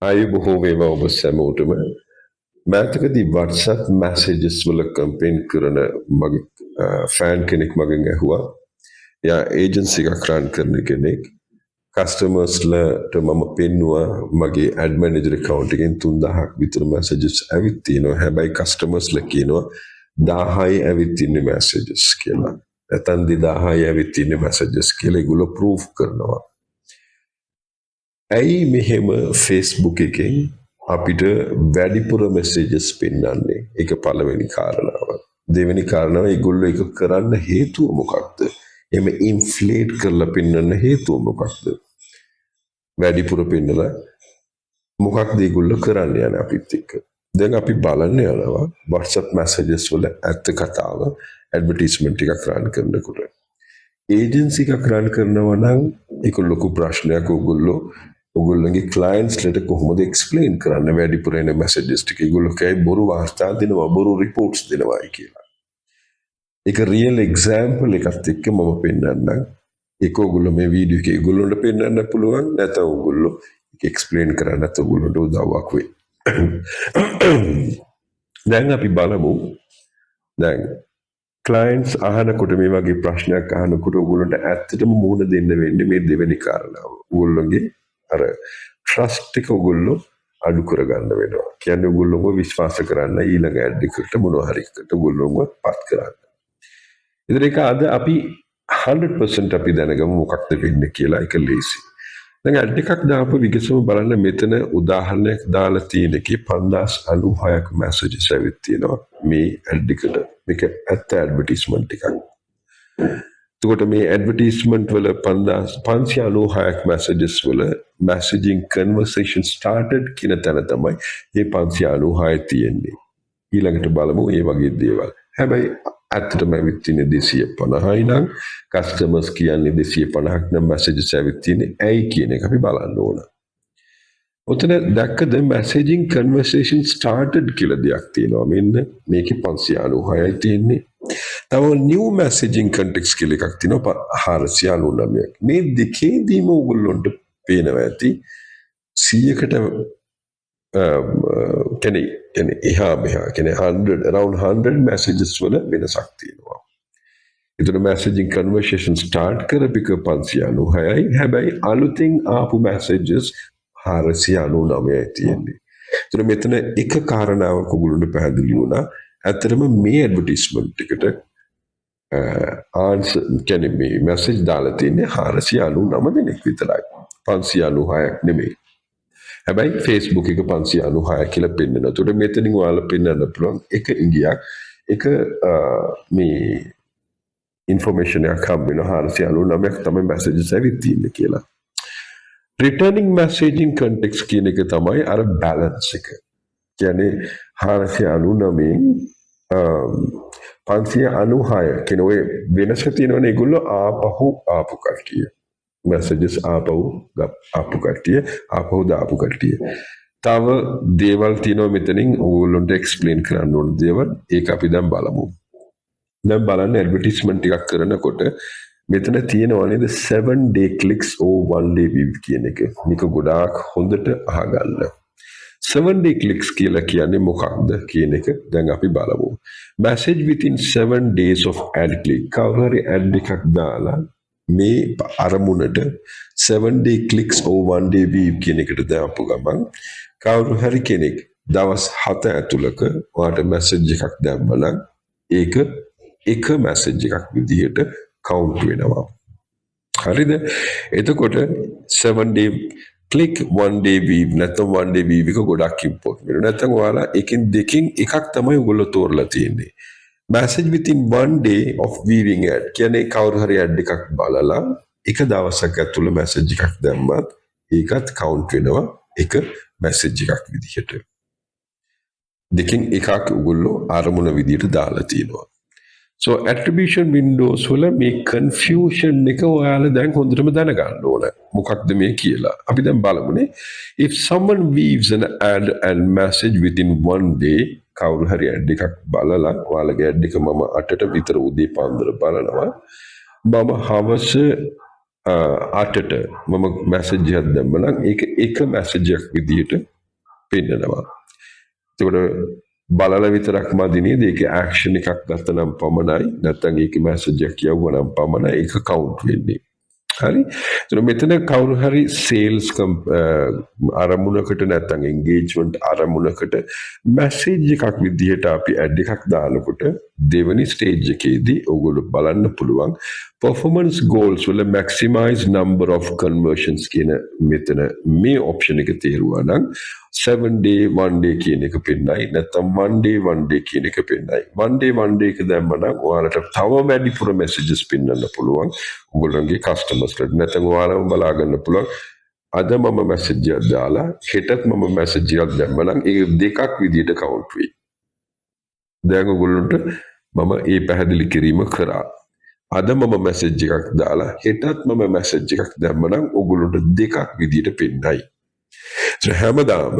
ආයු බොහෝ වේවා ඔබ සැමෝටම මෑතකදී WhatsApp messages වල කැම්පේන් කරන මගේ ෆෑන් කෙනෙක් මගෙන් ඇහුවා. එයා ඒජන්සි එකක් රන් කරන කෙනෙක්. කස්ටමර්ස්ලට මම පෙන්නවා මගේ ඇඩ් මැනේජර් account එකෙන් 3000ක් විතර messages ඇවිත් තියෙනවා. හැබැයි කස්ටමර්ස්ලා කියනවා 1000යි ඇවිත් ඉන්නේ messages කියලා. නැත්නම් 2000යි ඇවිත් ඉන්නේ messages කියලා ඒගොල්ලෝ ප්‍රූෆ් කරනවා. ඇයි මෙහෙම Facebook එකෙන් අපිට වැඩිපුර messages පෙන්වන්නේ? ඒක පළවෙනි කාරණාව. දෙවෙනි කාරණාව ඒගොල්ලෝ ඒක කරන්න හේතුව මොකක්ද? එමෙ ඉන්ෆ්ලේට් කරලා පෙන්වන්න හේතුව මොකක්ද? වැඩිපුර පෙන්නලා මොකක්ද ඒගොල්ලෝ කරන්න යන අපිත් එක්ක. දැන් අපි බලන්න යනවා WhatsApp messages වල ඇත්ත කතාව ඇඩ්වර්ටයිස්මන්ට් එකක් රන් කරනකොට. ඒජන්සි එකක් රන් කරනවා නම් ඒක ලොකු ප්‍රශ්නයක්. ඔයගොල්ලෝගේ ක්ලයන්ට්ස්ලට කොහොමද එක්ස්ප්ලেইন කරන්න වැඩිපුර එන messages ටික? ඒගොල්ලෝ කයි බොරු වාර්තා දෙනවා, බොරු රිපෝට්ස් දෙනවායි කියලා. ඒක රියල් එක්සැම්පල් එකත් එක්ක මම පෙන්නන්නම්. ඒක ඔයගොල්ලෝ මේ වීඩියෝ එකේ ඔයගොල්ලන්ට පෙන්නන්න පුළුවන්. නැත්නම් ඔයගොල්ලෝ ඒක එක්ස්ප්ලেইন කරන්නත් ඔයගොල්ලන්ට උදව්වක් වෙයි. දැන් අපි බලමු. දැන් ක්ලයන්ට්ස් අහනකොට මේ වගේ ප්‍රශ්නයක් අහනකොට ඔයගොල්ලන්ට ඇත්තටම මුහුණ දෙන්න වෙන්නේ මේ දෙවෙනි කාරණාව. ඔයගොල්ලෝගේ අර ට්‍රස්ට් එක ඔයගොල්ලෝ අඩු කරගන්න වෙනවා. කියන්නේ ඔයගොල්ලෝව විශ්වාස කරන්න ඊළඟ ඇඩ් එකකට මොනවා හරි එකට ඔයගොල්ලෝව පත් කරන්න. ඉතින් ඒක අද අපි 100% අපි දැනගමු මොකක්ද වෙන්නේ කියලා. ඒක ලේසි. දැන් ඇඩ් එකක් දාපු විගසම බලන්න මෙතන උදාහරණයක් දාලා තියෙන එකේ 5096ක මැසේජස් ඇවිත් තියෙනවා මේ ඇඩ් එකට. මේක ඇත්ත ඇඩ්වර්ටයිස්මන්ට් එකක්. එතකොට මේ ඇඩ්වර්ටයිස්මන්ට් වල 596ක් messages වල messaging conversation started කියන තැන තමයි මේ 596 තියෙන්නේ. ඊළඟට බලමු මේ වගේ දේවල්. හැබැයි ඇත්තටම ඇවිත් තියෙන්නේ 250යි නම් කස්ටමර්ස් කියන්නේ 250ක් නම් messages ඇවිත් තියෙන්නේ ඇයි කියන එක අපි බලන්න ඕන. ඔතන දැක්කද messaging conversation started කියලා දෙයක් තියෙනවා. මෙන්න මේකේ 596යි තියෙන්නේ. තව new messaging context කියලා එකක් තියෙනවා 499ක්. මේ දෙකේදීම ඔයගොල්ලන්ට පේනවා ඇති 100කට කියන්නේ එහා මෙහා කියන්නේ 100 around 100 messages වල වෙනසක් තියෙනවා. ඒතර messaging conversation start කරපික 596යි. හැබැයි අලුතින් ආපු messages 499යි තියෙන්නේ. ඒතර මෙතන එක කාරණාවක් ඔයගොල්ලන්ට පැහැදිලි වුණා. ඇත්තටම මේ ඇඩ්වර්ටයිස්මන්ට් එකට ආන්සර් කියන්නේ මේ මැසේජ් දාලා තියෙන්නේ 499 දෙනෙක් විතරයි. 596ක් නෙමෙයි. හැබැයි Facebook එක 596 කියලා පෙන්නනවා. ඒකට මෙතනින් ඔයාලා පෙන්නන්න පුළුවන් එක ඉංගියක් එක මේ ඉන්ෆර්මේෂන් එකක් හම්බ වෙනවා 499ක් තමයි මැසේජස් ඇවිත් තියෙන්නේ කියලා. රිටර්නින් මැසේජින් කන්ටෙක්ස්ට් කියන එක තමයි අර බැලන්ස් එක. කියන්නේ 499න් 596 කියන ඔය වෙනස තියෙනවනේ. ඒගොල්ලෝ ආපහු කට්ටිය messages ආපහු කට්ටිය ආපහු දාපු කට්ටිය. තව දේවල් තියෙනවා මෙතනින් ඕගොල්ලන්ට එක්ස්ප්ලেইন කරන්න ඕන දේවල්. ඒක අපි දැන් බලමු. දැන් බලන්න ඇඩ්වර්ටයිස්මන්ට් එකක් කරනකොට මෙතන තියෙනවා නේද 7 day clicks or 1 day view කියන එක. මේක ගොඩාක් හොඳට අහගන්න. 7 day clicks කියලා කියන්නේ මොකක්ද කියන එක දැන් අපි බලමු. Message within 7 days of ad click. කවුරු හරි ad එකක් දාලා මේ අරමුණට 7 day clicks or 1 day view කියන එකට දාපු ගමන් කවුරු හරි කෙනෙක් දවස් 7 ඇතුළත ඔයාලට message එකක් දැම්මනම් ඒක එක message එකක් විදිහට count වෙනවා. හරිද? එතකොට 7 day click 1 day view නැත්නම් 1 day view එක ගොඩක් ඉම්පෝටන්ට් වෙනවා. නැත්නම් ඔයාලා එකෙන් දෙකෙන් එකක් තමයි ඔයගොල්ලෝ තෝරලා තියෙන්නේ. message within 1 day of viewing ad කියන්නේ කවුරු හරි ad එකක් බලලා එක දවසක් ඇතුළත message එකක් දැම්මත් ඒකත් count වෙනවා එක message එකක් විදිහට. දෙකෙන් එකක් ඔයගොල්ලෝ අරමුණ විදිහට දාලා තියෙනවා. So attribution windows වල මේ confusion එක ඔයාලා දැන් හොඳටම දැනගන්න ඕන. මොකක්ද මේ කියලා. අපි දැන් බලමුනේ. If someone views an ad and message within 1 day කවුරු හරි ad එකක් බලලා ඔයාලගේ ad එක මම 8ට විතර උදේ පාන්දර බලනවා. මම හවස 8ට මම message එකක් දැම්මනම් ඒක එක message එකක් විදිහට පෙන්නනවා. එතකොට බලලා විතරක් මදිනේ ඒක ඇක්ෂන් එකක් ගත්ත නම් පමණයි නැත්නම් ඒක මැසේජ් එකක් කියවුවා නම් පමණයි ඒක කවුන්ට් වෙන්නේ. හරි. එතකොට මෙතන කවුරු හරි සේල්ස් අරමුණකට නැත්නම් එන්ගේජ්මන්ට් අරමුණකට මැසේජ් එකක් විදිහට අපි ඇඩ් එකක් දානකොට දෙවෙනි ස්ටේජ් එකේදී ඔයගොල්ලෝ බලන්න පුළුවන් performance goals වල maximize number of conversions කියන මෙතන මේ ඔප්ෂන් එක තේරුවා නම් 7 day 1 day කියන එක පෙන්නයි නැත්නම් 1 day 1 day කියන එක පෙන්නයි 1 day 1 day එක දැම්ම නම් ඔයාලට තව වැඩිපුර messages පෙන්වන්න පුළුවන් ඔයගොල්ලන්ගේ customers-ට නැත්නම් ඔයාලම බලා ගන්න පුළුවන් අද මම message එකක් දාලා හෙටත් මම message එකක් දැම්ම නම් ඒ දෙකක් විදිහට count වෙයි. දැන් ඔයගොල්ලන්ට මම ඒ පැහැදිලි කිරීම කරා. අද මම message එකක් දාලා හෙටත් මම message එකක් දැම්ම නම් ඔයගොල්ලන්ට දෙකක් විදිහට පෙන්නයි. හැමදාම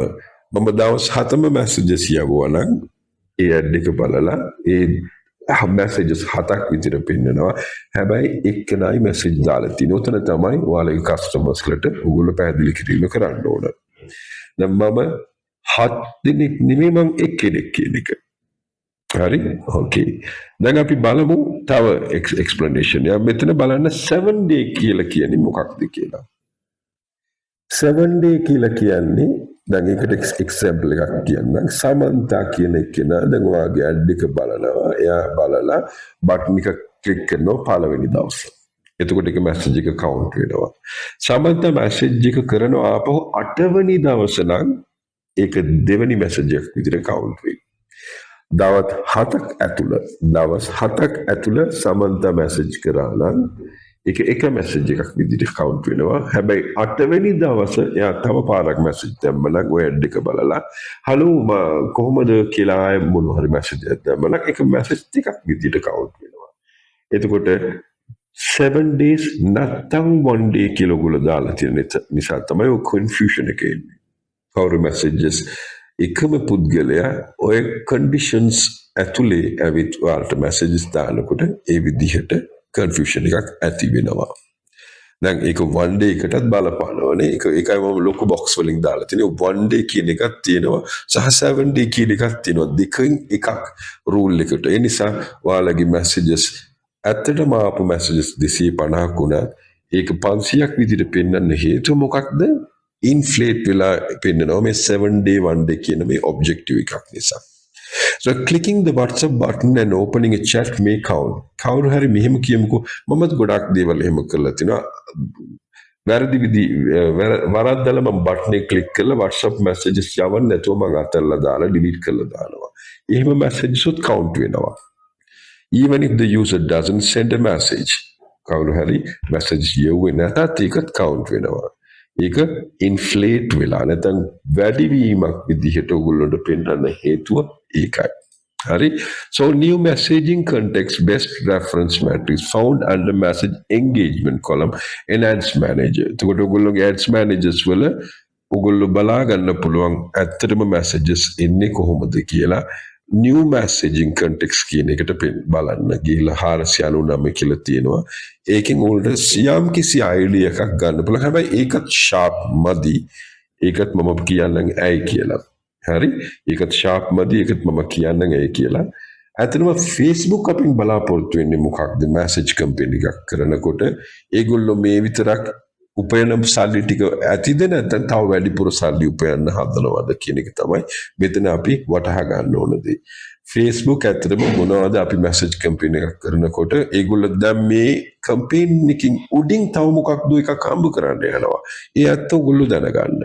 මම දවස් 7ම messages යවුවා නම් ඒ ඇඩ් එක බලලා ඒ messages 7ක් විතර පෙන්නනවා. හැබැයි එක්කෙනයි message දාලා තියෙන්නේ. උතන තමයි ඔයාලගේ customers ලට ඔයගොල්ලෝ පැහැදිලි කිරීම කරන්න ඕන. දැන් මම 7 දිනක් නෙමෙයි මම එක්කෙනෙක් කියන එක. හරි? ඕකේ. දැන් අපි බලමු තව explanation. මෙතන බලන්න 7 day කියලා කියන්නේ මොකක්ද කියලා. 7 day කියලා කියන්නේ දැන් ඒකට එක්සැම්පල් එකක් කියන්නම්. සමන්තා කියන කෙනා දැන් ඔයාගේ ඇඩ් එක බලනවා. එයා බලලා බටන් එක ක්ලික් කරනවා පළවෙනි දවසේ. එතකොට ඒක මැසේජ් එක කවුන්ට් වෙනවා. සමන්තා මැසේජ් එක කරනවා ආපහු 8 වෙනි දවසේ නම් ඒක දෙවෙනි මැසේජ් එකක් විදිහට කවුන්ට් වෙයි. දවස් 7ක් ඇතුළ සමන්තා මැසේජ් කරා නම් ඒක එක මැසේජ් එකක් විදිහට කවුන්ට් වෙනවා. හැබැයි 8 වෙනි දවසේ එයා තව පාරක් මැසේජ් දැම්ම නම් ඔය ඇඩ් එක බලලා හලෝ කොහොමද කියලා ආයෙ මොන හරි මැසේජ් එකක් දැම්ම නම් ඒක මැසේජ් ටිකක් විදිහට කවුන්ට් වෙනවා. එතකොට 7 days නැත්නම් 1 day කියලා ඔයගොල්ලෝ දාලා තියෙන නිසා තමයි ඔය කන්ෆියුෂන් එක එන්නේ. කවුරු මැසේජස් එකම පුද්ගලයා ඔය කන්ඩිෂන්ස් ඇතුලේ ඇවිත් ඔයාලට මැසේජස් දානකොට ඒ විදිහට කන්ෆියුෂන් එකක් ඇති වෙනවා. දැන් ඒක 1 day එකටත් බලපානවනේ. ඒකයි මම ලොකු බොක්ස් වලින් දාලා තියෙන්නේ. 1 day කියන එකක් තියෙනවා සහ 7 day කියන එකක් තියෙනවා. දෙකෙන් එකක් රූල් එකට. ඒ නිසා ඔයාලගේ මැසේජස් ඇත්තටම ආපු මැසේජස් 250ක් වුණත් ඒක 500ක් විදිහට පෙන්වන්න හේතුව මොකක්ද? ඉන්ෆ්ලේට් වෙලා පෙන්නනවා මේ 7 day 1 day කියන මේ ඔබ්ජෙක්ටිව් එකක් නිසා. So clicking the WhatsApp button and opening a chat may count. කවුරු හරි මෙහෙම කියමුකෝ මමත් ගොඩක් දේවල් එහෙම කරලා තිනවා. වැරදි වරද්දලා මම බටන් එක ක්ලික් කරලා WhatsApp messages යවන්න නැතුව මම අතල්ලා දාලා delete කරලා දානවා. එහෙම messages උත් count වෙනවා. Even if the user doesn't send a message. කවුරු හරි message යවුවේ නැතත් ඒකත් count වෙනවා. ඒක ඉන්ෆ්ලේට් වෙලා නැත්නම් වැඩිවීමක් විදිහට ඔයගොල්ලන්ට පෙන්වන්න හේතුව ඒකයි. හරි. So new messaging context best reference matrix found under message engagement column in ads manager. එතකොට ඔයගොල්ලෝගේ ads managers වල ඔයගොල්ලෝ බලා ගන්න පුළුවන් ඇත්තටම messages එන්නේ කොහොමද කියලා new messaging context කියන එකට බලන්න ගිහලා 499 කියලා තියෙනවා. ඒකෙන් උඩට සියම් කිසි idea එකක් ගන්න පුළුවන්. හැබැයි ඒකත් sharp මදි. ඒකත් මම කියන්නම් ඇයි කියලා. හරි. ඒකත් sharp මදි. ඒකත් මම කියන්නම් ඇයි කියලා. ඇත්තටම Facebook අපින් බලාපොරොත්තු වෙන්නේ මොකක්ද? message campaign එකක් කරනකොට ඒගොල්ලෝ මේ විතරක් උපයන සල්ලි ටික ඇතිද නැත්නම් තව වැඩිපුර සල්ලි උපයන්න හදනවද කියන එක තමයි මෙතන අපි වටහා ගන්න ඕන දේ. Facebook ඇත්තටම මොනවද අපි මැසේජ් කැම්පේන් එකක් කරනකොට ඒගොල්ලෝ දැන් මේ කැම්පේන් එකකින් උඩින් තව මොකක්ද එකක් හම්බ කරන්න යනවා. ඒ ඇත්ත ඔයගොල්ලෝ දැනගන්න.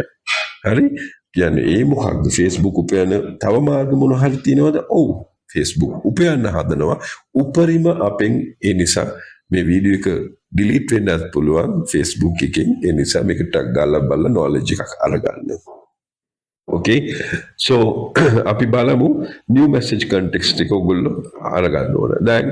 හරි? කියන්නේ ඒ මොකක්ද Facebook උපයන තව මාර්ග මොන හරි තියෙනවද? ඔව්. Facebook උපයන්න හදනවා. උපරිම අපෙන් ඒ නිසා මේ වීඩියෝ එක delete වෙන්නත් පුළුවන් Facebook එකෙන්. ඒ නිසා මේක ටක් ගාලා බලලා knowledge එකක් අරගන්න. Okay, so අපි බලමු new message context එක ඔයගොල්ලෝ අරගන්න ඕන. දැන්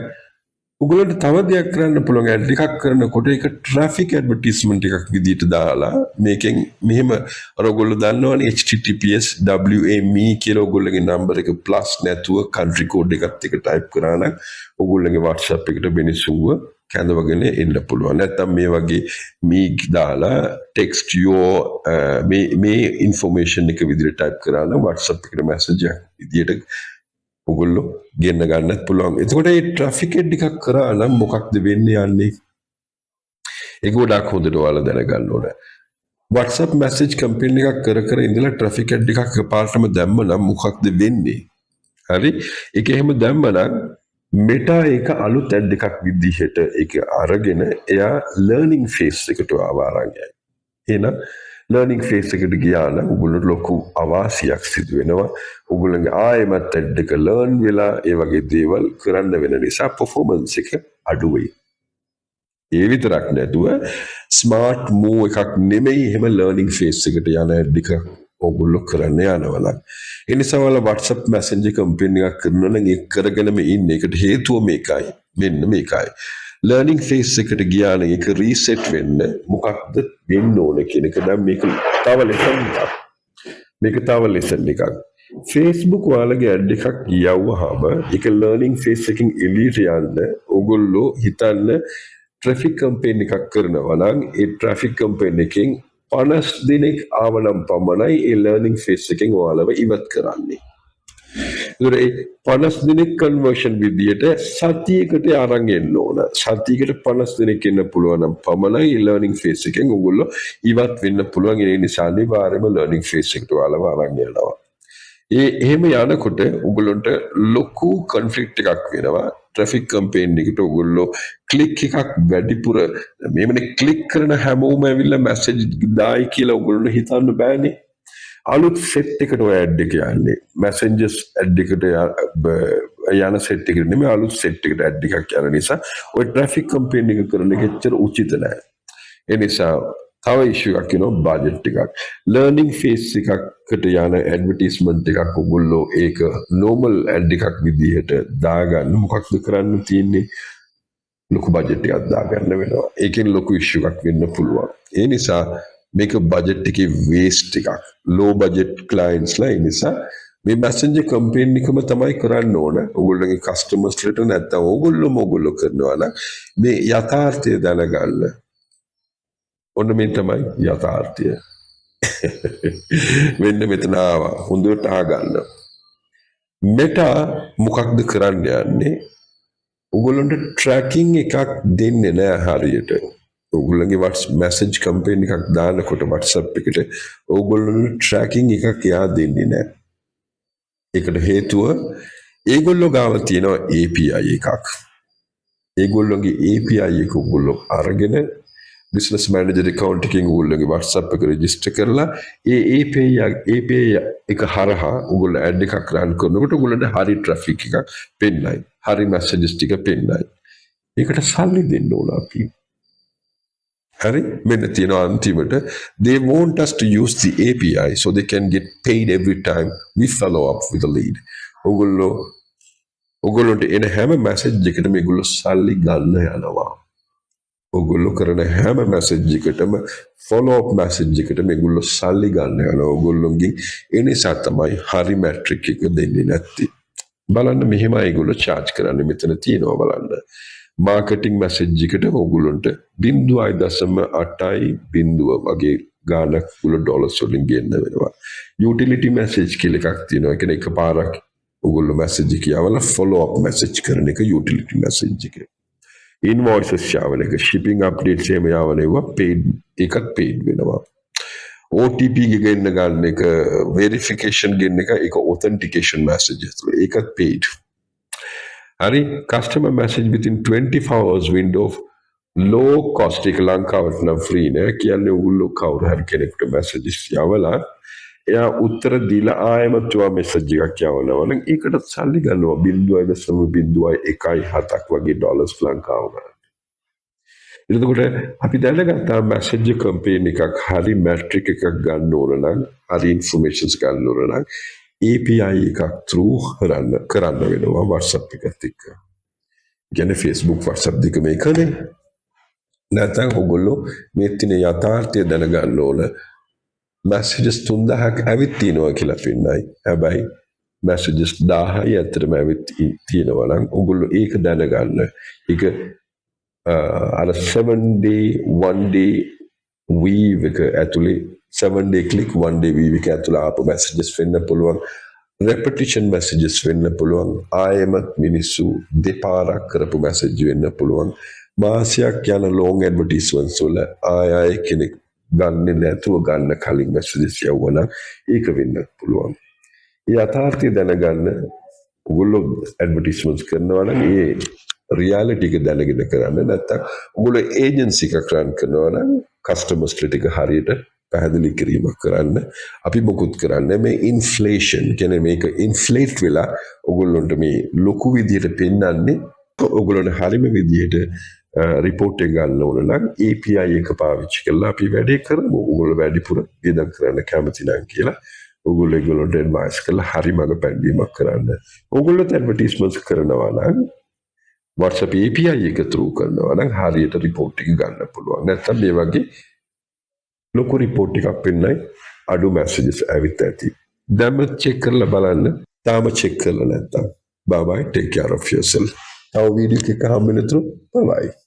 ඔයගොල්ලන්ට තව දෙයක් කරන්න පුළුවන්. ඇඩ් එකක් කරනකොට ඒක traffic advertisement එකක් විදිහට දාලා මේකෙන් මෙහෙම ඔයගොල්ලෝ දන්නවනේ https wme කියලා ඔයගොල්ලෝගේ නම්බර් එක plus නැතුව country code එකත් එක type කරා නම් ඔයගොල්ලෝගේ WhatsApp එකට මිනිස්සුන්ව කැඳවගෙන එන්න පුළුවන්. නැත්නම් මේ වගේ මේ දාලා text your මේ information එක විදිහට type කරලා WhatsApp එකට message එකක් විදිහට ඔයගොල්ලෝ ගෙන්න ගන්නත් පුළුවන්. එතකොට මේ traffic head එකක් කරා නම් මොකක්ද වෙන්නේ යන්නේ? ඒක ගොඩාක් හොඳට ඔයාලා දැනගන්න ඕනේ. WhatsApp message campaign එකක් කර ඉඳලා traffic head එකක් පාටම දැම්ම නම් මොකක්ද වෙන්නේ? හරි? ඒක එහෙම දැම්ම නම් මෙටා ඒක අලුත් ඇඩ් එකක් විදිහට ඒක අරගෙන එයා ලර්නිංగ్ ෆේස් එකට ආවරන් යයි. එහෙනම් ලර්නිංగ్ ෆේස් එකට ගියා නම් ඔයගොල්ලෝ ලොකු අවාසියක් සිදු වෙනවා. ඔයගොල්ලන්ගේ ආයෙමත් ඇඩ් එක ලර්න් වෙලා ඒ වගේ දේවල් කරන්න වෙන නිසා performance එක අඩු වෙයි. ඒ විතරක් නැතුව ස්මාර්ට් මූව් එකක් නෙමෙයි එහෙම ලර්නිංగ్ ෆේස් එකට යන ඇඩ් එක ඔයගොල්ලෝ කරන්න යනවා නම්. ඒ නිසා ඔයාලා WhatsApp Messenger campaign එකක් කරනවා නම් ඒක කරගෙනම ඉන්න. ඒකට හේතුව මේකයි. මෙන්න මේකයි. ලර්නිංగ్ ෆේස් එකට ගියා නම් ඒක රීසෙට් වෙන්න මොකක්ද වෙන්න ඕන කියන එක දැන් මේක තව ලෙසන් එකක්. මේක තව ලෙසන් එකක්. Facebook ඔයාලගේ ඇඩ් එකක් යවුවාම ඒක ලර්නිංగ్ ෆේස් එකකින් එළියට යන්න ඔයගොල්ලෝ හිතන්න ට්‍රැෆික් කැම්පේන් එකක් කරනවා නම් ඒ ට්‍රැෆික් කැම්පේන් එකෙන් 50 දිනක් ආවනම් පමණයි ඒ ලර්නිංగ్ ෆේස් එකෙන් ඔයාලව ඉවත් කරන්නේ. ඒතර 50 දිනක් කන්වර්ෂන් විදියට සතියකට අරන් එන්න ඕන. සතියකට 50 දිනක් ඉන්න පුළුවන් නම් පමණයි ලර්නිංగ్ ෆේස් එකෙන් ඔයගොල්ලෝ ඉවත් වෙන්න පුළුවන්. ඒ නිසා අනිවාර්යයෙන්ම ලර්නිංగ్ ෆේස් එකට ඔයාලව අරන් යනවා. එහෙම යනකොට ඔයගොල්ලන්ට ලොකු කොන්ෆ්ලික්ට් එකක් වෙනවා. ට්‍රැෆික් කැම්පේන් එකට ඔයගොල්ලෝ ක්ලික් එකක් වැඩිපුර මේවනේ ක්ලික් කරන හැමෝම ඇවිල්ලා මැසේජ් දායි කියලා ඔයගොල්ලෝ හිතන්න බෑනේ. අලුත් සෙට් එකට ඔය ඇඩ් එක යන්නේ. මැසෙන්ජර්ස් ඇඩ් එකට යන සෙට් එකට නෙමෙයි අලුත් සෙට් එකට ඇඩ් එකක් යන නිසා ඔය ට්‍රැෆික් කැම්පේන් එක කරන එක එච්චර උචිත නැහැ. ඒ නිසා තව ඉෂුව එකක් කියනවා බජට් එකක්. ලර්නිංగ్ ෆේස් එකකට යන ඇඩ්වර්ටයිස්මන්ට් එකක් ඔයගොල්ලෝ ඒක නෝමල් ඇඩ් එකක් විදිහට දාගන්න මොකක්ද කරන්න තියෙන්නේ? ලොකු බජට් එකක් දාගන්න වෙනවා. ඒකෙන් ලොකු ඉෂුව එකක් වෙන්න පුළුවන්. ඒ නිසා මේක බජට් එකේ වේස්ට් එකක්. ලෝ බජට් ක්ලයන්ට්ස්ලා ඒ නිසා මේ මැසෙන්ජර් කැම්පේන් එකම තමයි කරන්න ඕන. ඔයගොල්ලෝගේ කස්ටමර්ස්ලට නැත්තම් ඔයගොල්ලෝ කරනවා නම් මේ යථාර්ථය දැනගන්න. ඔන්න මේ තමයි යථාර්ථය. මෙන්න මෙතන ආවා. හොඳට අහගන්න. මෙටා මොකක්ද කරන්න යන්නේ? ඔයගොල්ලන්ට ට්‍රැකින් එකක් දෙන්නේ නැහැ හරියට. ඔයගොල්ලන්ගේ මැසේජ් කැම්පේන් එකක් දානකොට WhatsApp එකට ඔයගොල්ලන්ට ට්‍රැකින් එකක් යා දෙන්නේ නැහැ. ඒකට හේතුව ඒගොල්ලෝ ගාව තියෙන API එකක්. ඒගොල්ලෝගේ API එක ඔයගොල්ලෝ අරගෙන business manager account එකකින් ඔයගොල්ලෝගේ WhatsApp එක register කරලා ඒ API එක හරහා ඔයගොල්ලෝ ad එකක් run කරනකොට ඔයගොල්ලන්ට හරි traffic එකක් පෙන්නයි. හරි messages ටික පෙන්නයි. ඒකට සල්ලි දෙන්න ඕන අපි. හරි මෙන්න තියෙනවා අන්තිමට they want us to use the API so they can get paid every time we follow up with the lead. ඔයගොල්ලන්ට එන හැම message එකකටම මේගොල්ලෝ සල්ලි ගන්න යනවා. ඔයගොල්ලෝ කරන හැම message එකකටම follow up message එකට මේගොල්ලෝ සල්ලි ගන්න යනවා. ඔයගොල්ලෝගෙන් ඒ නිසා තමයි හරි metric එක දෙන්නේ නැත්තේ. බලන්න මෙහෙමයි ඒගොල්ලෝ charge කරන්නේ මෙතන තියෙනවා බලන්න. මාකටිං මැසේජ් එකට ඔයගොල්ලන්ට 0.8 වගේ ගාණක් උල ඩොලර්ස් වලින් ගෙන්න වෙනවා. යුටිලිටි මැසේජ් කියලා එකක් තියෙනවා. ඒ කියන්නේ එකපාරක් ඔයගොල්ලෝ මැසේජ් එක යවලා ෆලෝ අප් මැසේජ් කරන එක යුටිලිටි මැසේජ් එක. ඉන්වොයිසස් යවන එක, shipping updates එහෙම යවන ඒවා paid එකත් paid වෙනවා. OTP ගෙන්න ගන්න එක, verification ගෙන්න එක, ඒක authentication messages ඒකත් paid. Hari customer message within 24 hours window of low cost එක ලංකාවට නම් free නේ. කියන්නේ ඔයගොල්ලෝ කවුරු හරි කෙනෙකුට messages යවලා එයා උත්තර දීලා ආයෙමත් ඔයා message එකක් යවනවා නම් ඒකට සල්ලි ගන්නවා 0.017ක් වගේ ඩොලර්ස් ලංකාවට. එතකොට අපි දැනගත්තා message campaign එකක් හරි metric එකක් ගන්න ඕන නම් හරි informations ගන්න ඕන නම් API එකක් through කරන්න වෙනවා WhatsApp එකත් එක්ක. කියන්නේ Facebook WhatsApp දෙක මේකනේ. නැත්නම් ඔයගොල්ලෝ මේ තියෙන යථාර්ථය දැනගන්න ඕන. messages 3000ක් ඇවිත් තියෙනවා කියලා පෙන්නයි. හැබැයි messages 1000යි ඇත්තටම ඇවිත් තියෙනවා නම් ඔයගොල්ලෝ ඒක දැනගන්න. ඒක අර 7-day 1-day weave එක ඇතුලේ 7-day click 1-day weave එක ඇතුලේ ආපු messages වෙන්න පුළුවන් repetition messages වෙන්න පුළුවන් ආයෙමත් මිනිස්සු දෙපාරක් කරපු message වෙන්න පුළුවන් මාසයක් යන long advertisements වල ආයෙ කෙනෙක් ගන්නෙ නැතුව ගන්න කලින් messages යවුවනම් ඒක වෙන්න පුළුවන් යථාර්ථය දැනගන්න ඔගොල්ලෝ ඇඩ්වර්ටයිස්මන්ට්ස් කරනවා නම් ඒ රියාලිටි එක දැනගෙන කරන්න නැත්නම් ඔගොල්ලෝ ඒජන්සි එකක් රන් කරනවා නම් කස්ටමර්ස් ටික හරියට පැහැදිලි කිරීමක් කරන්න අපි මොකුත් කරන්නේ මේ ඉන්ෆ්ලේෂන් කියන්නේ මේක ඉන්ෆ්ලේට් වෙලා ඔගොල්ලොන්ට මේ ලොකු විදියට පෙන්වන්නේ ඔගොල්ලොන්ට හරිම විදියට රිපෝට් එක ගන්න ඕන නම් API එක පාවිච්චි කරලා අපි වැඩේ කරමු ඔගොල්ලෝ වැඩිපුර වියදම් කරන්න කැමති නම් කියලා ඔගොල්ලෝ ඒගොල්ලන්ට ඇඩ්වයිස් කරලා හරි මඟ පැන්වීමක් කරන්න. ඔගොල්ලෝ ඇඩ්වර්ටයිස්මන්ට්ස් කරනවා නම් WhatsApp API එක through කරනවා නම් හරියට රිපෝට් එක ගන්න පුළුවන්. නැත්නම් මේ වගේ ලොකු රිපෝට් එකක් වෙන්නයි අඩු මැසේජස් ඇවිත් ඇති. දැන්ම චෙක් කරලා බලන්න. තාම චෙක් කරලා නැත්නම්. Bye bye, take care of yourself. තව වීඩියෝ එකක හම්බ වෙනතුරු bye bye.